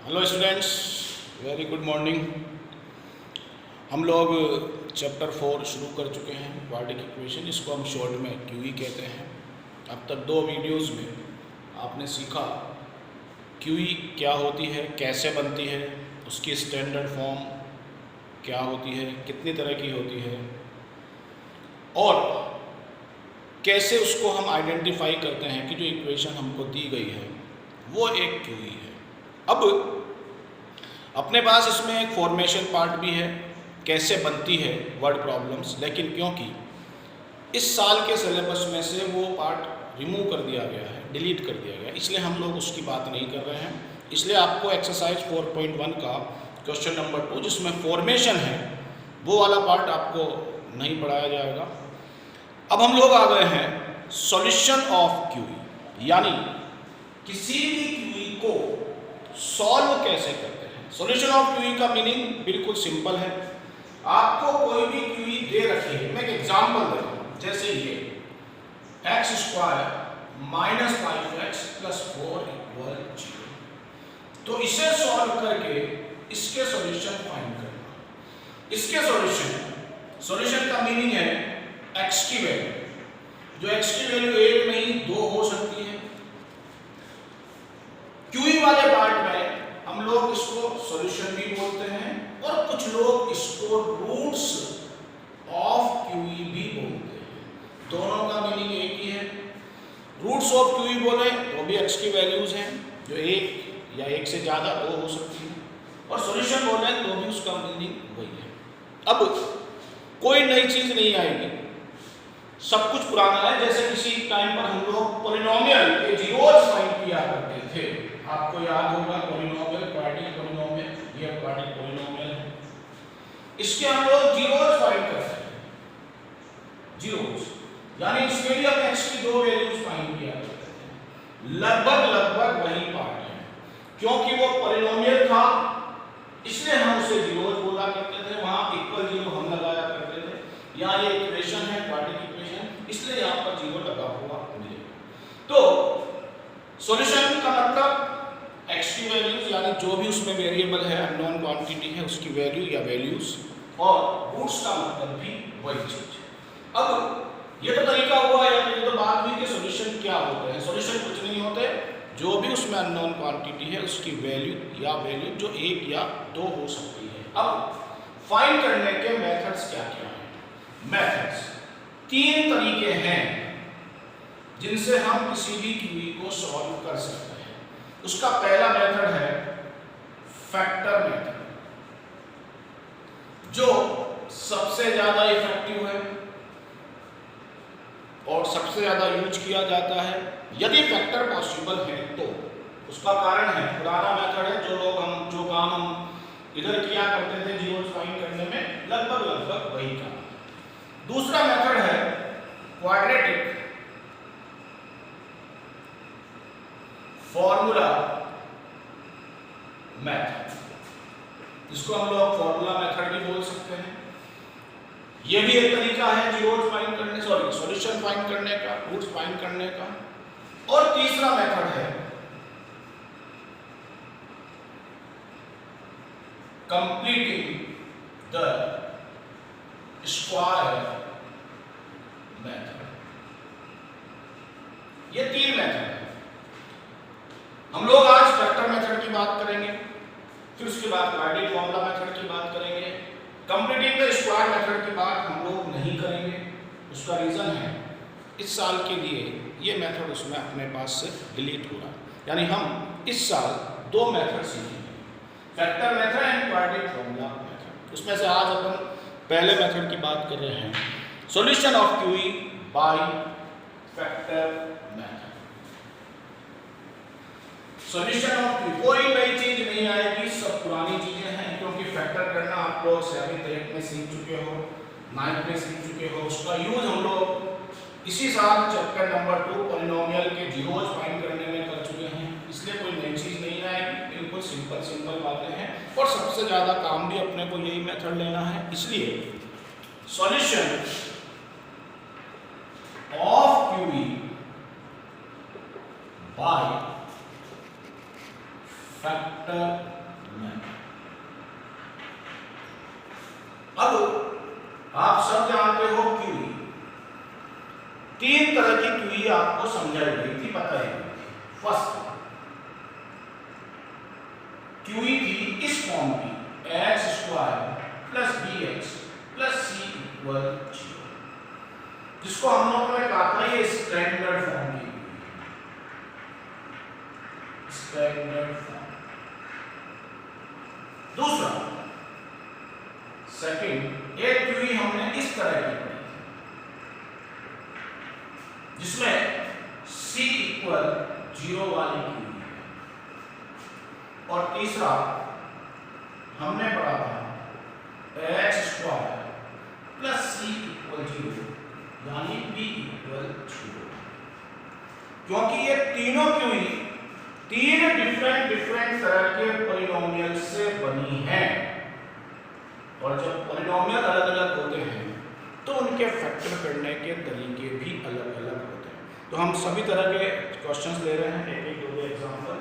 Hello students, very good morning. हम लोग chapter 4 शुरू कर चुके हैं, क्वाड्रेटिक इक्वेशन। इसको हम शॉर्ट में क्यूई कहते हैं। अब तक 2 वीडियोस में आपने सीखा क्यूई क्या होती है, कैसे बनती है, उसकी स्टैंडर्ड फॉर्म क्या होती है, कितनी तरह की होती है और कैसे उसको हम आइडेंटिफाई करते हैं कि जो इक्वेशन हमको दी गई है वो एक क्यूई है। अब अपने पास इसमें एक फॉर्मेशन पार्ट भी है, कैसे बनती है वर्ड प्रॉब्लम्स, लेकिन क्योंकि इस साल के सिलेबस में से वो पार्ट रिमूव कर दिया गया है, डिलीट कर दिया गया है, इसलिए हम लोग उसकी बात नहीं कर रहे हैं। इसलिए आपको एक्सरसाइज 4.1 का क्वेश्चन नंबर 2 जिसमें फॉर्मेशन है वो वाला पार्ट आपको नहीं पढ़ाया जाएगा। अब हम लोग आ गए हैं सॉल्यूशन ऑफ क्यूई, यानी किसी भी क्यूई को सॉल्व कैसे करते हैं। सॉल्यूशन ऑफ क्यूई का मीनिंग बिल्कुल सिंपल है। आपको कोई भी क्यूई दे रखी है, मैं एक एग्जांपल दे रहा हूं, जैसे ये x² - 5x + 4 = 0। तो इसे सॉल्व करके इसके सॉल्यूशन फाइंड करना। इसके सॉल्यूशन का मीनिंग है x की वैल्यू, जो x की वैल्यू 1 नहीं 2 हो सकती है। क्यूई वाले पार्ट में हम लोग इसको सॉल्यूशन भी बोलते हैं और कुछ लोग इसको रूट्स ऑफ क्यूई भी बोलते हैं। दोनों का मीनिंग एक ही है। रूट्स ऑफ क्यूई बोले तो भी x की वैल्यूज हैं जो 1 या 1 से ज़्यादा 2 हो सकती है, और सॉल्यूशन बोले तो भी उसका मीनिंग वही है। अब कोई नई चीज़ नहीं आएगी, सब कुछ पुराना है। जैसे किसी टाइम पर हम लोग पॉलिनोमियल के जीरोस फाइंड किया करते थे, आपको याद होगा पॉलिनोमियल, क्वाड्रेटिक पॉलिनोमियल, ये क्वाड्रेटिक पॉलिनोमियल है, इसके हम लोग जीरोस फाइंड करते हैं। जीरोस यानी इसके लिए हम x की 2 वैल्यूज फाइंड किया करते थे। लगभग वही पार्ट है, क्योंकि वो पॉलिनोमियल था इसलिए हम उसे जीरोस बोला करते थे, वहां इक्वल जीरो हम लगाया करते थे। यहाँ ये इक्वेशन है क्वाड्रेटिक इक्वेशन, इसलिए यहाँ पर जीरो लगा हुआ मिलेगा। तो सॉल्यूशन का मतलब x की वैल्यूज, यानी जो भी उसमें वेरिएबल है, अननोन क्वांटिटी है, उसकी वैल्यू या वैल्यूज, और रूट्स का मतलब भी वही चीज। अब ये तो तरीका हुआ, या ये तो बात हुई कि सॉल्यूशन क्या होते हैं। सॉल्यूशन कुछ नहीं होते, जो भी उसमें अननोन क्वांटिटी है उसकी वैल्यू या वैल्यू जो 1 या 2 हो सकती है। अब फाइंड करने के मेथड्स क्या क्या हैं? मेथड्स 3 तरीके हैं जिनसे हम किसी भी क्यूई को सॉल्व कर सकते हैं। उसका पहला मेथड है फैक्टर मेथड, जो सबसे ज्यादा इफेक्टिव है और सबसे ज्यादा यूज किया जाता है यदि फैक्टर पॉसिबल है तो। उसका कारण है पुराना मेथड है, जो काम हम इधर किया करते थे जीरोस फाइंड करने में, लगभग वही काम। दूसरा मेथड है क्वाड्रेटिक फॉर्मूला मेथड, जिसको हम लोग फॉर्मूला मेथड भी बोल सकते हैं। यह भी एक तरीका है जीरोस फाइंड करने, सॉल्यूशन फाइंड करने का, रूट्स फाइंड करने का। और तीसरा मेथड है कंप्लीटिंग द स्क्वायर मेथड। ये 3 मेथड है। हम लोग आज फैक्टर मेथड की बात करेंगे, फिर उसके बाद क्वाड्रेटिक फॉर्मूला मेथड की बात करेंगे। कंप्लीटिंग द स्क्वायर मेथड की बात हम लोग नहीं करेंगे। उसका रीजन है इस साल के लिए ये मेथड उसमें अपने पास से डिलीट हो रहा, यानी हम इस साल 2 मेथड सीखेंगे, factor method and quadratic formula method. उसमें से आज अपन पहले मेथड की बात कर रहे हैं, solution of QE by factor method. Solution of QE, कोई नई चीज नहीं आएगी, सब पुरानी चीजें हैं, क्योंकि फैक्टर करना आप लोग 7th 8th में सीख चुके हो, 9th में सीख चुके हो। उसका यूज हम लोग इसी साल चैप्टर नंबर 2 पॉलिनोमियल के जीरोस फाइंड करने में कर चुके हैं, इसलिए कोई नई चीज नहीं आएगी, बिल्कुल सिंपल बातें हैं। और सबसे ज्यादा काम भी अपने को यही मेथड लेना है, इसलिए solution of QE by factor में। अब आप सब जानते हो क्यूई, तीन तरह की क्यूई आपको समझाई गई थी, पता है। फर्स्ट क्यूई थी इस फॉर्म की, x² plus bx plus c equal 0, जिसको हम लोगों ने कहा था ये स्टैंडर्ड फॉर्म की, स्टैंडर्ड फॉर्म। दूसरा सेकंड एक क्यूई हमने इस तरह की पढ़ी थी, जिसमें c इक्वल 0 वाली क्यूई। और तीसरा हमने पढ़ा था x² प्लस c इक्वल 0 यानी b इक्वल 0, क्योंकि ये तीनों क्यूई तीन डिफरेंट तरह के पॉलिनोमियल से बनी है, और जब पॉलिनोमियल अलग अलग होते हैं तो उनके फैक्टर करने के तरीके भी अलग अलग होते हैं। तो हम सभी तरह के क्वेश्चंस ले रहे हैं, एक दो एग्जांपल।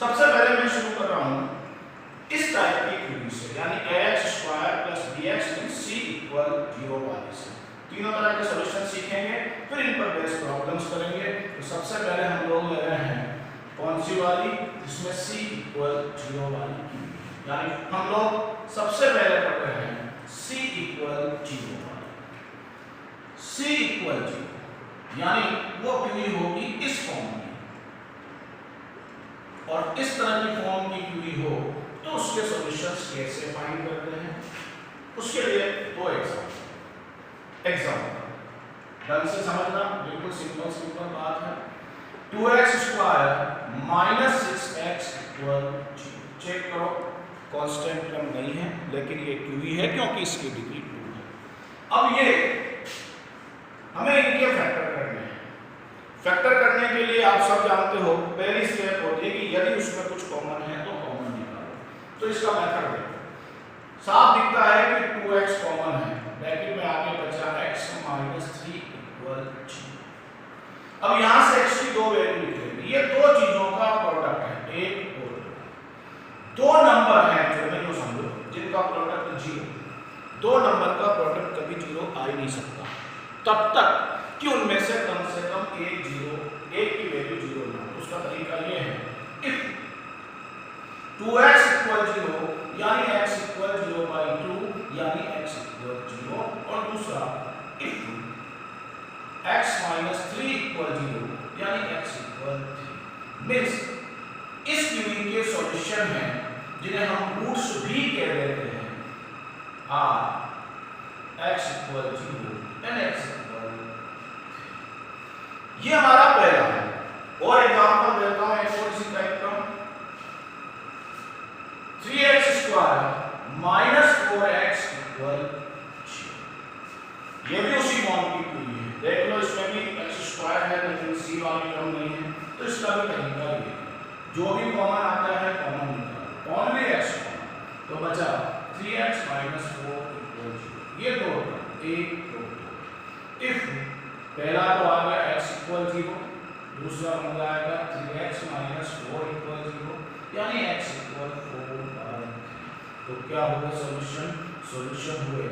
सबसे पहले मैं शुरू कर रहा हूं इस टाइप की क्यूई से, यानी x² plus bx c equal 0 वाली से। तीनों तरह के सॉल्यूशन सीखेंगे, फिर इन पर बेस्ड प्रॉब्लम्स करेंगे। तो सबसे पहले हम लोग ले रहे हैं कौन सी वाली, जिसमें c इक्वल 0 वाली क्यूई, यानी हम लोग सबसे पहले पढ़ रहे हैं c इक्वल 0 वाली। c इक्वल 0 यानी वो क्यूई होगी इस फॉर्म की, और इस तरह की फॉर्म की क्यूई हो तो उसके सॉल्यूशंस कैसे फाइंड करते हैं, उसके लिए दो एग्जांपल ढंग से समझना, बिल्कुल सिंपल बात है। 2x² minus 6x equal 0। Check करो, कांस्टेंट टर्म नहीं है, लेकिन ये क्यूई है क्योंकि इसकी डिग्री 2 है। अब ये हमें इनके फैक्टर करने हैं। फैक्टर करने के लिए आप सब जानते हो पहली स्टेप होती है कि यदि उसमें कुछ कॉमन है तो कॉमन निकालो। तो इसका मेथड देखो, साफ दिखता है कि 2x कॉमन है, ब्रैकेट में आगे बचा x माइनस 3 इक्वल 0। अब यहां से x की दो वैल्यू निकलेगी, ये दो चीजों का प्रोडक्ट है, एक और दो नंबर हैं जो मैं यूं समझो जिनका प्रोडक्ट 0। दो नंबर का प्रोडक्ट कभी 0 आ ही नहीं सकता तब तक कि उनमें से कम एक 0, एक की वैल्यू 0 ना। उसका तरीका ये है, इफ 2x इक्वल 0 यानी x इक्वल 0/2 यानी x इक्वल 0, और दूसरा इफ x माइनस 3 इक्वल 0 यानी x इक्वल 3। मींस इस क्यूई के सॉल्यूशन हैं जिन्हें हम रूट्स भी कह देते हैं, x equal 0 and x equal 3। ये हमारा पहला है। और एग्जांपल देता हूं एक और इसी टाइप का, 3x² माइनस 4x इक्वल 0। ये भी उसी फॉर्म की क्यूई है। देख लो, इसमें भी x² है लेकिन c वाली टर्म नहीं है, तो इसका भी तरीका ये है, जो भी कॉमन आता है कॉमन निकालो, ओनली x कॉमन, तो बचा 3x माइनस 4 इक्वल 0। ये दो एक दो, इफ पहला तो आ गया x इक्वल 0, दूसरा बन जाएगा 3x माइनस 4 इक्वल 0 यानी x इक्वल 4/3। तो क्या होगा सॉल्यूशन हुए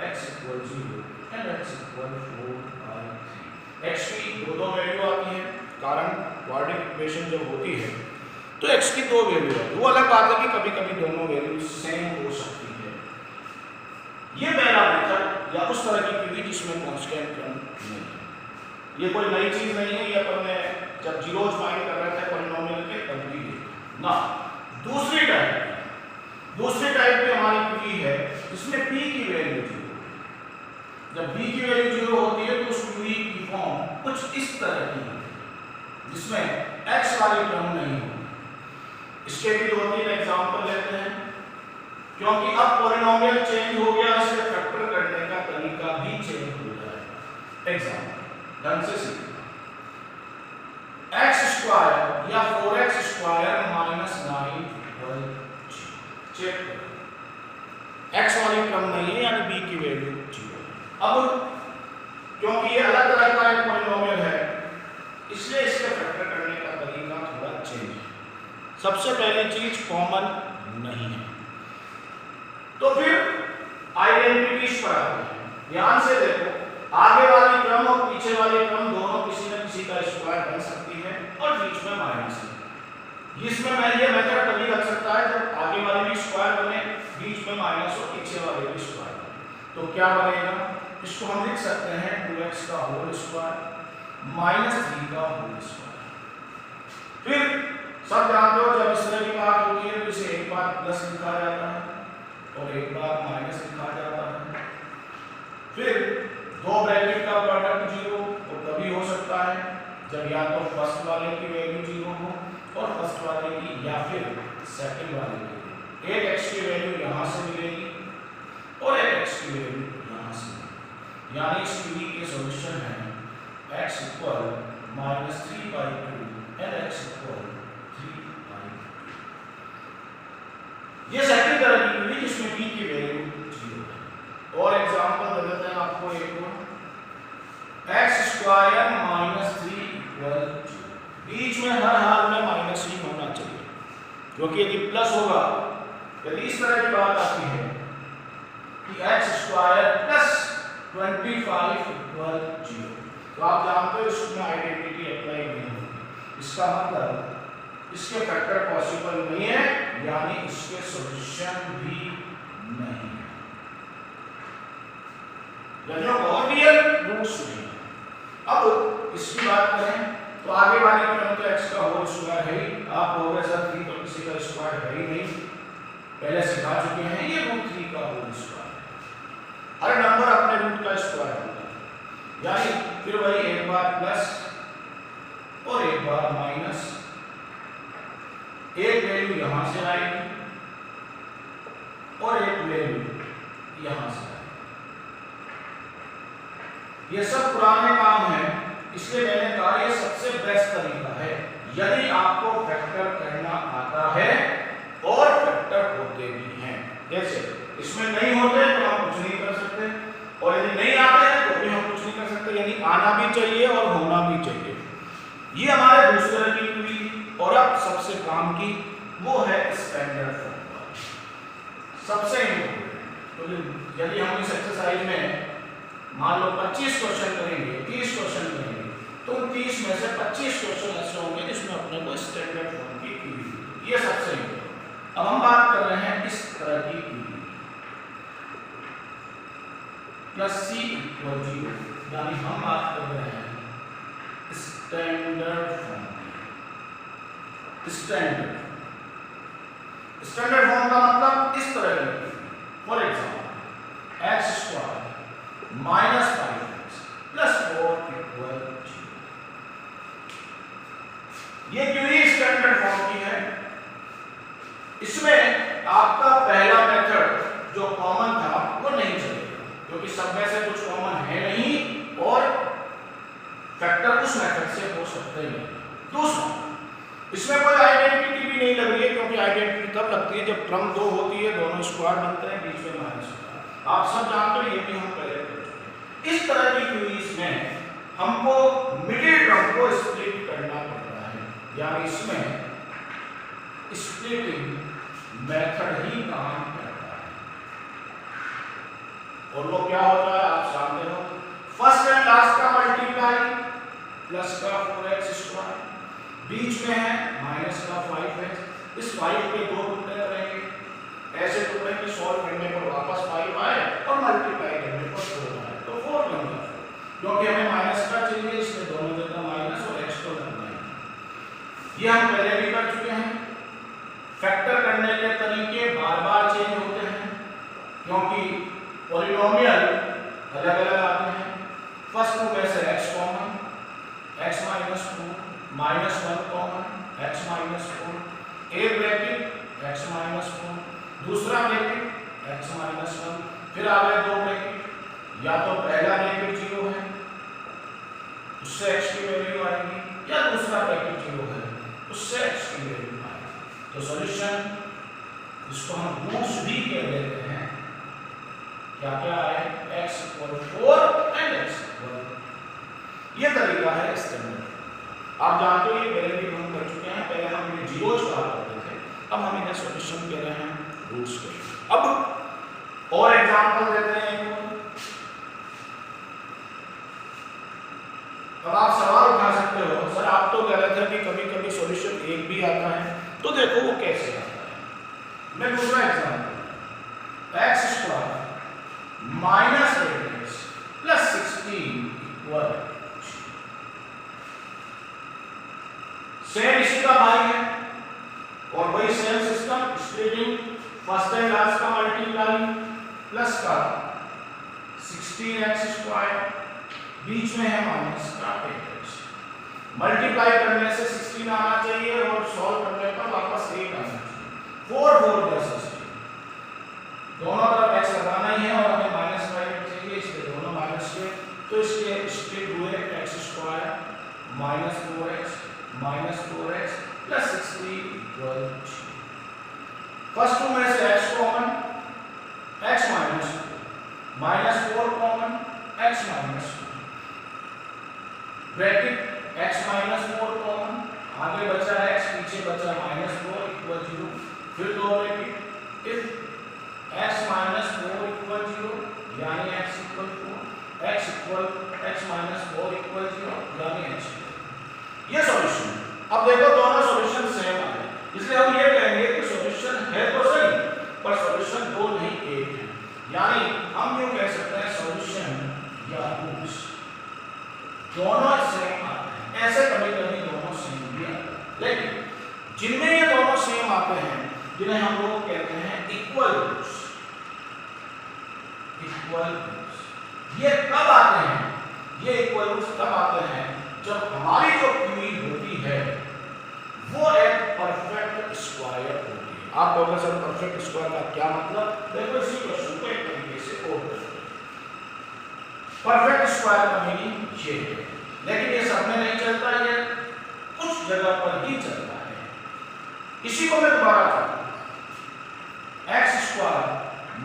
x equal 0 and x equal 4/3। x की दो वैल्यू आती है, कारण क्वाड्रेटिक इक्वेशन जब होती है तो x की दो वैल्यू आती है। वो अलग बात है कि कभी कभी दोनों वैल्यू सेम हो सकती है। ये पहला मेथड, या उस तरह की क्यूई जिसमें कांस्टेंट टर्म नहीं है। ये कोई नई चीज नहीं है, ये अपन ने जब जीरोज फाइंड कर रहे थे पॉलिनोमियल के तब भी ना। दूसरी टाइप की हमारी क्यूई है जिसमें p की वैल्यू 0। जब p की वैल्यू 0 होती है तो उस क्यूई की फॉर्म कुछ इस तरह की है जिसमें x वाली टर्म नहीं होगी। इसके भी दो तीन एग्जांपल लेते हैं, क्योंकि अब पॉलिनोमियल चेंज हो गया, इसे फैक्टर करने का तरीका भी चेंज हो जाएगा। एग्जांपल ढंग से सीखो, x² या 4x² माइनस 9 इक्वल 0। चेक करो, x वाली टर्म नहीं है यानी b की वैल्यू 0। अब क्योंकि ये अलग तरह का एक पॉलिनोमियल है, इसलिए इसके फैक्टर करने का तरीका थोड़ा चेंज है। सबसे पहली चीज कॉमन नहीं है। तो फिर आइडेंटिटीज पर आते हैं। ध्यान से देखो, आगे वाली क्रम और पीछे वाली क्रम दोनों किसी न किसी का स्क्वायर बन सकती है और बीच में माइनस है। इसमें मैं ये मेथड तभी रख सकता है जब आगे वाले भी स्क्वायर बने, बीच में माइनस और पीछे वाले भी स्क्वायर बने। तो क्या बनेगा, इसको हम लिख सकते हैं 2x का होल स्क्वायर -3 का होल स्क्वायर। फिर सब जानते हो जब इस तरह की बात होती है तो इसे एक बार प्लस लिखा जाता है और एक बार माइनस लिखा जाता है। फिर दो ब्रैकेट का प्रोडक्ट 0 तो तभी हो सकता है जब या तो फर्स्ट वाले की वैल्यू 0 हो और फर्स्ट वाले की या फिर सेकंड वाले की। एक x की वैल्यू यहां से मिलेगी और एक x की वैल्यू यहां से, यानी इस QE के सॉल्यूशन है x -3/2 and x 3/2। ये सेकंड तरह की QE जिसमें b की वैल्यू 0 है। और एग्जांपल दे देते हैं आपको एक और, x² -3 = 0। बीच में हर हाल में माइनस ही होना चाहिए, क्योंकि यदि प्लस होगा, यदि इस तरह की बात आती है कि x² + 25 = 0, तो आप जानते हो इसमें आइडेंटिटी अप्लाई नहीं होगी। इसका मतलब इसके फैक्टर पॉसिबल नहीं है, यानी इसके सॉल्यूशन भी नहीं है, यानी और रियल रूट्स नहीं। अब इसकी बात करें तो आगे वाली क्रम तो x का होल स्क्वायर है ही, आप बोलोगे सर 3 तो किसी का स्क्वायर है ही नहीं, पहले सिखा चुके हैं, ये √3 का होल स्क्वायर है। हर नंबर अपने रूट का स्क्वायर होता है, यानी फिर वही एक बार प्लस और एक बार माइनस, एक वैल्यू यहां से आएगी और एक वैल्यू यहां से आएगी। ये सब पुराने काम है, इसलिए मैंने कहा ये सबसे बेस्ट तरीका है यदि आपको फैक्टर करना आता है और फैक्टर होते भी हैं। जैसे इसमें नहीं होते तो हम कुछ नहीं कर सकते, और यदि नहीं आते हैं तो भी हम कुछ नहीं कर सकते, यानी आना भी चाहिए और होना भी चाहिए। ये हमारे दूसरे तरह की QE। और अब सबसे काम की वो है स्टैंडर्ड फॉर्मूला, सबसे इम्पोर्टेंट। तो यदि हम इस एक्सरसाइज में मान लो 25 क्वेश्चन करेंगे, 30 क्वेश्चन करेंगे, तो 30 में से 25 क्वेश्चन ऐसे होंगे जिसमें अपने को स्टैंडर्ड फॉर्म की QE, ये सबसे इम्पोर्टेंट। अब हम बात कर रहे हैं इस तरह की QE +C = 0, यानी हम बात कर रहे हैं स्टैंडर्ड फॉर्म की। स्टैंडर्ड फॉर्म का मतलब इस तरह की, फॉर एग्जांपल x² -5x + 4 = 0। ये QE स्टैंडर्ड फॉर्म की है। इसमें आपका पहला मेथड जो कॉमन था वो नहीं चलेगा, क्योंकि सब में से कुछ कॉमन है नहीं और फैक्टर उस मेथड से हो सकते नहीं। दूसरा, इसमें कोई आइडेंटिटी भी नहीं लग रही है, क्योंकि आइडेंटिटी तब लगती है जब क्रम 2 होती है, दोनों स्क्वायर बनते हैं, बीच में माइनस होता है। आप सब जानते हो, ये भी हम पहले कर चुके हैं। इस तरह की QEs में हमको मिडिल टर्म को स्प्लिट करना पड़ता है, यानी इसमें स्प्लिटिंग मेथड ही काम करता है। और वो क्या होता है आप जानते हो, फर्स्ट एंड लास्ट का मल्टीप्लाई प्लस का 4x², बीच में है माइनस का 5x। इस 5 के दो टुकड़े करेंगे, ऐसे टुकड़े की सॉल्व करने पर वापस 5 आए और मल्टीप्लाई करने पर 4 आए, तो 4 बन गया। क्योंकि हमें माइनस का चाहिए, इसलिए दोनों जगह माइनस और x को लगना है। ये हम पहले भी कर चुके हैं। फैक्टर करने के तरीके बार बार चेंज होते हैं, क्योंकि पॉलिनोमियल अलग अलग आते हैं। फर्स्ट टू में से x common, x -2 -1 common, x -4, एक ब्रैकेट x -4, दूसरा ब्रैकेट x -1, फिर आ गए दो ब्रैकेट, या तो पहला ब्रैकेट 0 है उससे x की वैल्यू आएगी, या दूसरा ब्रैकेट 0 है उससे x की वैल्यू आएगी। तो सॉल्यूशन, इसको हम रूट्स भी कह लेते हैं, क्या क्या है, x = 4 and x = ये तरीका है स्टैंडर्ड। आप जानते हो ये पहले भी हम कर चुके हैं, पहले हम ये जीरोज कहा करते थे। एग्जांपल देते हैं। अब आप सवाल उठा सकते हो, सर आप तो कह रहे थे कि कभी कभी सॉल्यूशन एक भी आता है, तो देखो वो कैसे आता है। मैं दूसरा example, x square minus 8x plus 16 equal, same इसी का भाई है और वही same system, splitting first and last का मल्टीप्लाई प्लस का 16x स्क्वायर, बीच में है माइनस का 8x, मल्टीप्लाई करने से 16 आना चाहिए और सॉल्व करने पर वापस 8 आना चाहिए। 4 4 प्लस 16, दोनों तरफ x लगाना ही है और हमें माइनस का 8 चाहिए, इसलिए दोनों माइनस के, तो इसके स्प्लिट हुए x square minus 4x plus 16 equal, first two में से x common, x minus 4 common, x minus bracket x minus 4 common, आगे बचा x, पीछे बचा माइनस 4 इक्वल 0, फिर दो bracket, if x minus 4 equal 0 यानी x equal 4, x minus 4 equal 0 यानी x, ये सॉल्यूशन। अब देखो दोनों सॉल्यूशन सेम आ गए, इसलिए हम ये कहेंगे कि सॉल्यूशन है तो सही, पर सॉल्यूशन दो नहीं एक है, यानी हम यूं कह सकते हैं सॉल्यूशन या रूट्स दोनों सेम आते हैं। ऐसे कभी कभी दोनों सेम भी आते हैं, लेकिन जिनमें ये दोनों सेम आते हैं जिन्हें हम लोग कहते हैं इक्वल रूट्स। ये कब आते हैं? ये इक्वल रूट्स तब आते हैं जब हमारी जो क्यूई होती है वो एक परफेक्ट स्क्वायर होती है। आप कहोगे सर परफेक्ट स्क्वायर का क्या मतलब? देखो इसी क्वेश्चन को एक तरीके से और परफेक्ट स्क्वायर का मीनिंग ये है, लेकिन ये सब में नहीं चलता, ये कुछ जगह पर ही चलता है। इसी को मैं दोबारा करता हूं, x square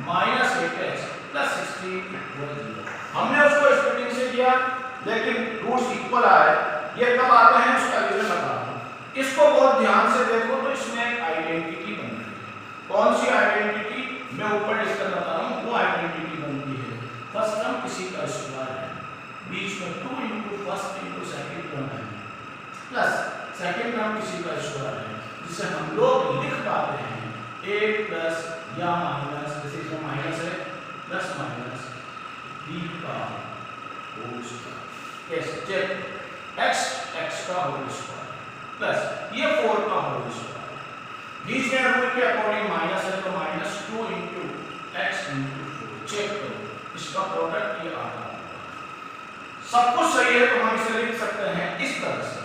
minus 8x plus 16 equal 0। हमने उसको स्प्लिटिंग से किया, लेकिन रूट्स इक्वल आए। ये कब आते हैं उसका रीजन बता रहा हूं, इसको बहुत ध्यान से देखो तो इसमें एक आइडेंटिटी बनती है। कौन सी आइडेंटिटी? मैं ऊपर डिस्कस बता रहा हूं, वो आइडेंटिटी बनती है फर्स्ट टर्म किसी का स्क्वायर है, बीच में 2 into first into second term है, प्लस सेकेंड टर्म किसी का स्क्वायर है, जिसे हम लोग लिख पाते हैं a प्लस या माइनस, जैसे इसमें माइनस है, प्लस माइनस b का होल स्क्वायर। कैसे? चेक, x का होल स्क्वायर प्लस ये 4 का होल स्क्वायर, बीच में रूल के अकॉर्डिंग माइनस है तो minus 2 into x into 4। Check करो, इसका प्रोडक्ट ये आ रहा है। सब कुछ सही है तो हम इसे लिख सकते हैं इस तरह से,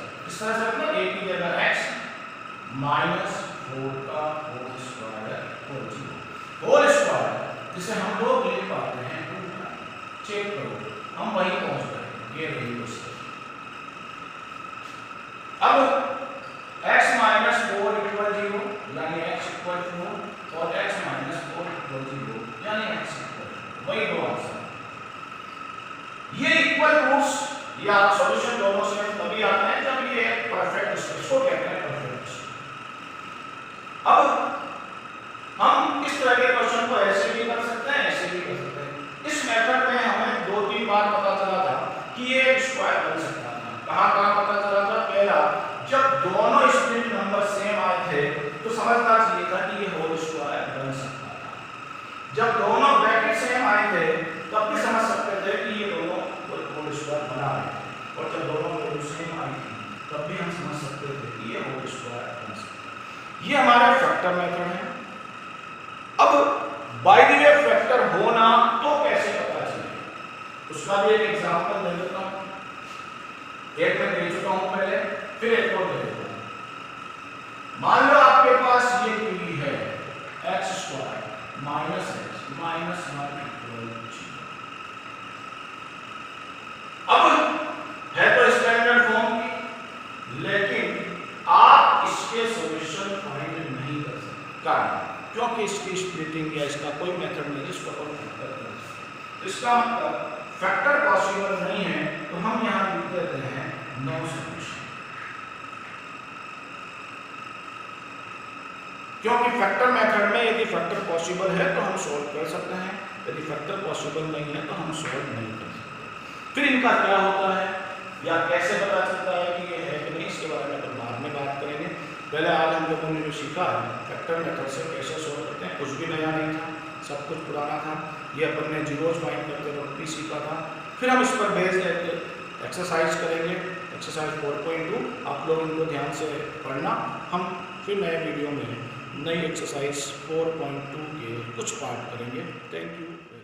मतलब a की जगह x माइनस 4 का होल स्क्वायर होल स्क्वायर, जिसे हम लोग लिख पाते हैं 2 का। चेक करो, हम वहीं पहुंच गए, ये रही क्वेश्चन। अब x माइनस 4 इक्वल 0 यानी x इक्वल 4 और x माइनस 4 इक्वल 0 यानी x इक्वल, वही दो आंसर। ये इक्वल रूट्स या सॉल्यूशन दोनों से तभी आते हैं जब ये परफेक्ट, इसको कहते हैं परफेक्ट। अब हम इस तरह के क्वेश्चन को ऐसे भी कर सकते हैं, ऐसे भी कर सकते हैं। इस मेथड में हमें 2-3 बार पता चला था कि ये एक स्क्वायर बन सकता था। कहां पता चला था? पहला, जब दोनों स्प्लिट नंबर सेम आए थे तो समझना चाहिए था कि ये होल स्क्वायर बन सकता था। जब दोनों ब्रैकेट सेम आए थे तब भी समझ सकते थे कि ये दोनों होल स्क्वायर बना रहे हैं, और जब दोनों वैल्यू सेम आई थी तब भी हम समझ सकते थे कि ये होल स्क्वायर बन सकता है। ये हमारा फैक्टर मेथड है। अब बाय द वे फैक्टर होना तो कैसे पता चले, उसका भी एक एग्जांपल दे देता हूं। एक मैं दे चुका हूं पहले, फिर एक और दे देता हूं। मान लो आपके पास ये क्यूई है x square minus x minus 1 equal 0। अब है तो स्टैंडर्ड फॉर्म की, लेकिन आप इसके सॉल्यूशन फाइंड नहीं कर सकते, कारण क्योंकि इसकी स्प्लिटिंग या इसका कोई मेथड नहीं जिसको हम फैक्टर कर सकते। इसका मतलब फैक्टर पॉसिबल नहीं है, तो हम यहां लिख देते हैं नो सॉल्यूशन। क्योंकि फैक्टर मेथड में यदि फैक्टर पॉसिबल है तो हम सॉल्व कर सकते हैं, यदि फैक्टर पॉसिबल नहीं है तो हम सॉल्व नहीं कर सकते। फिर इनका क्या होता है या कैसे पता चलता है कि ये है कि नहीं, इसके बारे में अपन बाद में बात करेंगे। पहले आज हम लोगों ने जो सीखा है फैक्टर मेथड से कैसे सॉल्व करते हैं, कुछ भी नया नहीं था, सब कुछ पुराना था। ये अपन ने जीरोज फाइंड करते वक्त भी सीखा था। फिर हम इस पर बेस्ड एक एक्सरसाइज करेंगे, एक्सरसाइज 4.2। आप लोग इनको ध्यान से पढ़ना। हम फिर नए वीडियो में नई एक्सरसाइज 4.2 के कुछ पार्ट करेंगे। Thank you.